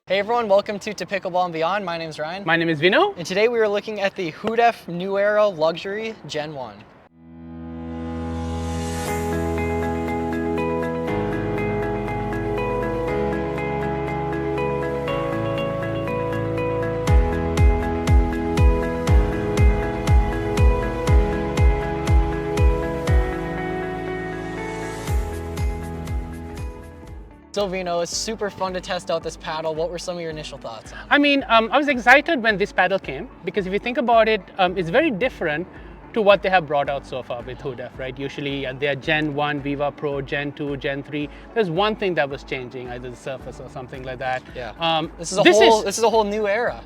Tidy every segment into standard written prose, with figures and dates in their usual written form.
Hey everyone, welcome to Pickleball and Beyond. My name is Ryan. My name is Vino. And today we are looking at the Hudef Newera Luxury Gen 1. So Vino, it's super fun to test out this paddle. What were some of your initial thoughts on it? I was excited when this paddle came because if you think about it, it's very different to what they have brought out so far with Hudef, right? Usually they are Gen 1, Viva Pro, Gen 2, Gen 3. There's one thing that was changing, either the surface or something like that. Yeah. This is a whole new era.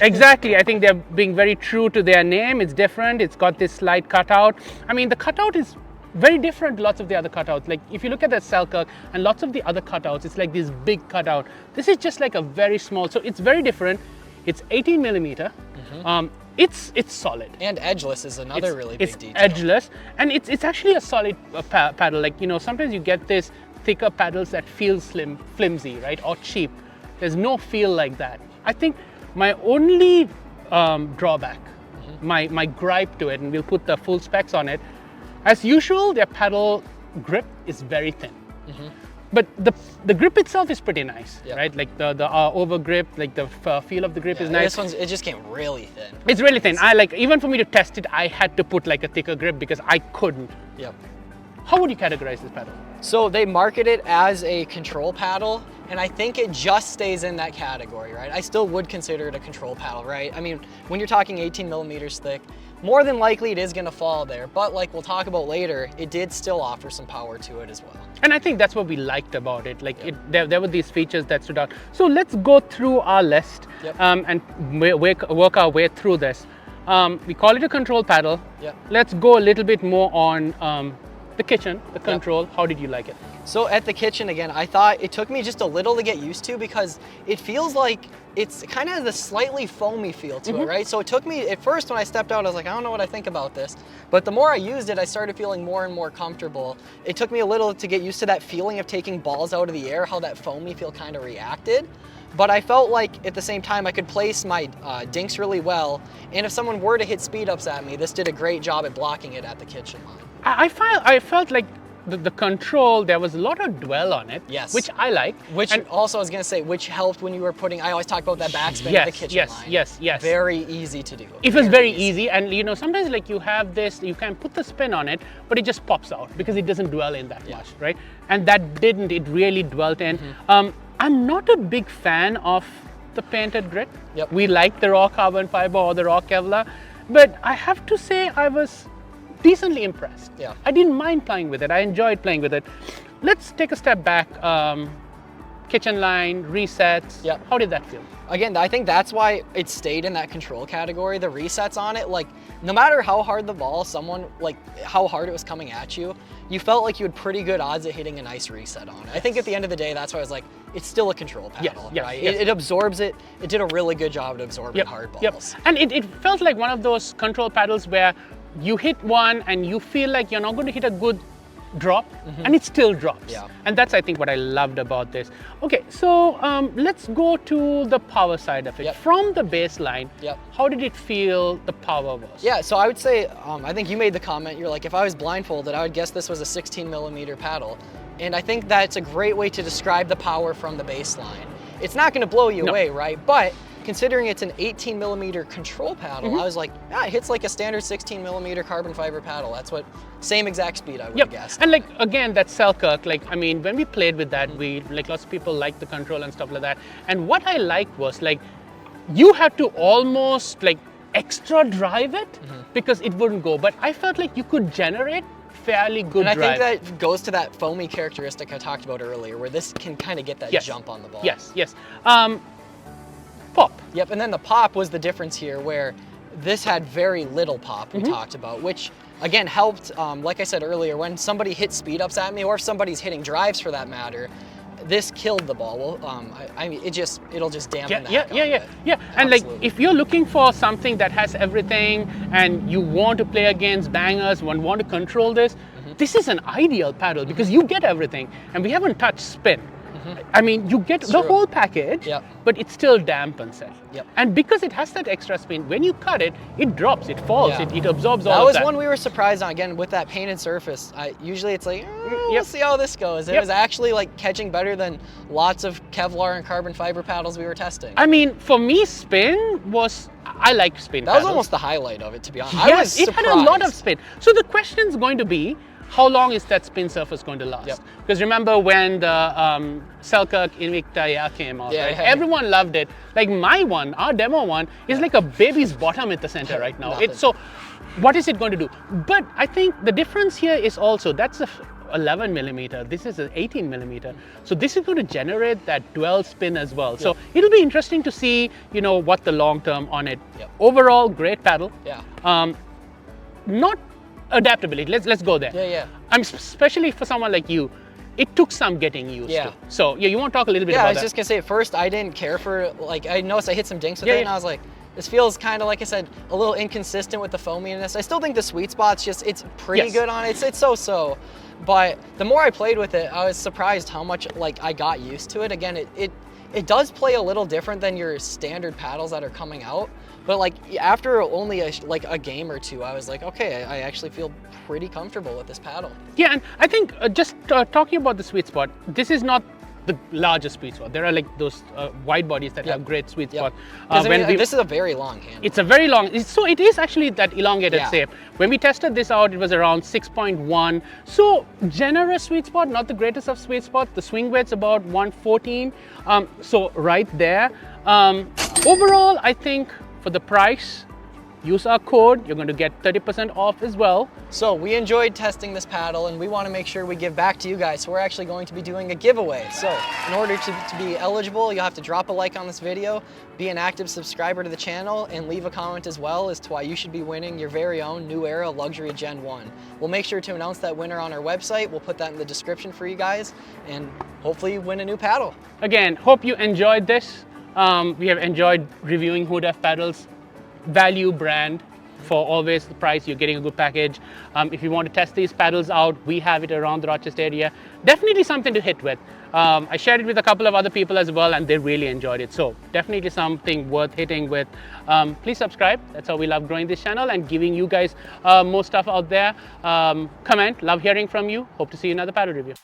Exactly. I think they're being very true to their name. It's different. It's got this slight cutout. I mean, the cutout is very different to lots of the other cutouts. Like if you look at the Selkirk and lots of the other cutouts, it's like this big cutout. This is just like a very small, so it's very different. It's 18 millimeter. It's solid. And edgeless is another really big detail. It's edgeless, and it's actually a solid paddle. Like, you know, sometimes you get this thicker paddles that feel flimsy, right, or cheap. There's no feel like that. I think my only drawback, my gripe to it, and we'll put the full specs on it. As usual, their paddle grip is very thin, but the grip itself is pretty nice, right? Like the over grip, like the feel of the grip is nice. It just came really thin. It's really thin. I like, even for me to test it, I had to put like a thicker grip because I couldn't. Yep. How would you categorize this paddle? So they market it as a control paddle, and I think it just stays in that category, right? I still would consider it a control paddle, right? I mean, when you're talking 18 millimeters thick, more than likely it is gonna fall there, but like we'll talk about later, it did still offer some power to it as well. And I think that's what we liked about it. Like there were these features that stood out. So let's go through our list and work our way through this. We call it a control paddle. Let's go a little bit more on the kitchen, the control. How did you like it? So at the kitchen, again, I thought it took me just a little to get used to because it feels like it's kind of the slightly foamy feel to it, right? So it took me, at first when I stepped out, I was like, I don't know what I think about this. But the more I used it, I started feeling more and more comfortable. It took me a little to get used to that feeling of taking balls out of the air, how that foamy feel kind of reacted. But I felt like at the same time I could place my dinks really well. And if someone were to hit speed ups at me, this did a great job at blocking it at the kitchen line. I felt like the control, there was a lot of dwell on it, which I like. Which also, I was going to say, which helped when you were putting, I always talk about that backspin at the kitchen line. Yes. Very easy to do. It was very easy, and you know, sometimes like you have this, you can put the spin on it, but it just pops out because it doesn't dwell in that much, right? And that didn't, it really dwelt in. I'm not a big fan of the painted grit. We like the raw carbon fiber or the raw Kevlar, but I have to say I was decently impressed. I didn't mind playing with it. I enjoyed playing with it. Let's take a step back. Kitchen line, resets. How did that feel? Again, I think that's why it stayed in that control category. The resets on it, like no matter how hard the ball, how hard it was coming at you, you felt like you had pretty good odds at hitting a nice reset on it. I think at the end of the day, that's why I was like, it's still a control paddle, right? It absorbs it. It did a really good job at absorbing hard balls. And it felt like one of those control paddles where you hit one and you feel like you're not going to hit a good drop, and it still drops. And that's, I think, what I loved about this. Okay, so let's go to the power side of it. From the baseline, how did it feel the power was? So I would say, I think you made the comment, you're like, if I was blindfolded, I would guess this was a 16 millimeter paddle. And I think that's a great way to describe the power from the baseline. It's not going to blow you away, right? But considering it's an 18 millimeter control paddle, I was like, it hits like a standard 16 millimeter carbon fiber paddle. That's what, same exact speed I would have guessed. And like, again, that Selkirk, like, I mean, when we played with that, we, like lots of people like the control and stuff like that. And what I liked was like, you had to almost like extra drive it because it wouldn't go. But I felt like you could generate fairly good drive. And I think that goes to that foamy characteristic I talked about earlier, where this can kind of get that jump on the ball. Pop. And then the pop was the difference here, where this had very little pop, we talked about, which again helped, like I said earlier, when somebody hits speed ups at me, or if somebody's hitting drives for that matter, this killed the ball. Well, I mean, it'll just dampen that. And like, if you're looking for something that has everything and you want to play against bangers, want to control this, this is an ideal paddle because you get everything, and we haven't touched spin. I mean, you get the whole package, but it still dampens it. And because it has that extra spin, when you cut it, it drops, it falls, it absorbs all of that. That was one we were surprised on. Again, with that painted surface, usually it's like, we'll see how this goes. It was actually like catching better than lots of Kevlar and carbon fiber paddles we were testing. I mean, for me, spin was, I like spin That paddles. was almost the highlight of it, to be honest. Yes, I was surprised. It had a lot of spin. So the question is going to be, how long is that spin surface going to last? Because remember when the Selkirk Invicta came out, right? Everyone loved it. Like my one, our demo one, is like a baby's bottom at the center right now. So what is it going to do? But I think the difference here is also, that's a 11 millimeter, this is an 18 millimeter. So this is going to generate that dual spin as well. So it'll be interesting to see, you know, what the long term on it. Overall, great paddle. Not adaptability. Let's go there. I'm especially for someone like you, it took some getting used to. So you want to talk a little bit about that? I was just gonna say, at first I didn't care for, like, I noticed I hit some dinks with it and I was like, this feels kind of, like I said, a little inconsistent with the foaminess. I still think the sweet spot's just, it's pretty good on it. It's so-so. But the more I played with it, I was surprised how much, like, I got used to it. Again, it does play a little different than your standard paddles that are coming out. But like after only a game or two, I was like, okay, I actually feel pretty comfortable with this paddle. Yeah, and I think just talking about the sweet spot, this is not the largest sweet spot. There are like those wide bodies that have great sweet spot. I mean, this is a very long handle. It's a very long, so it is actually that elongated shape. When we tested this out, it was around 6.1. So generous sweet spot, not the greatest of sweet spots. The swing weight's about 114. So right there. Overall, I think for the price, use our code, you're going to get 30% off as well. So we enjoyed testing this paddle and we want to make sure we give back to you guys. So we're actually going to be doing a giveaway. So in order to be eligible, you'll have to drop a like on this video, be an active subscriber to the channel, and leave a comment as well as to why you should be winning your very own Newera Luxury Gen 1. We'll make sure to announce that winner on our website. We'll put that in the description for you guys and hopefully you win a new paddle. Again, hope you enjoyed this. We have enjoyed reviewing Hudef paddles. Value brand for always the price. You're getting a good package. If you want to test these paddles out, we have it around the Rochester area. Definitely something to hit with. I shared it with a couple of other people as well and they really enjoyed it. So definitely something worth hitting with. Please subscribe. That's how we love growing this channel and giving you guys more stuff out there. Comment, love hearing from you. Hope to see you in another paddle review.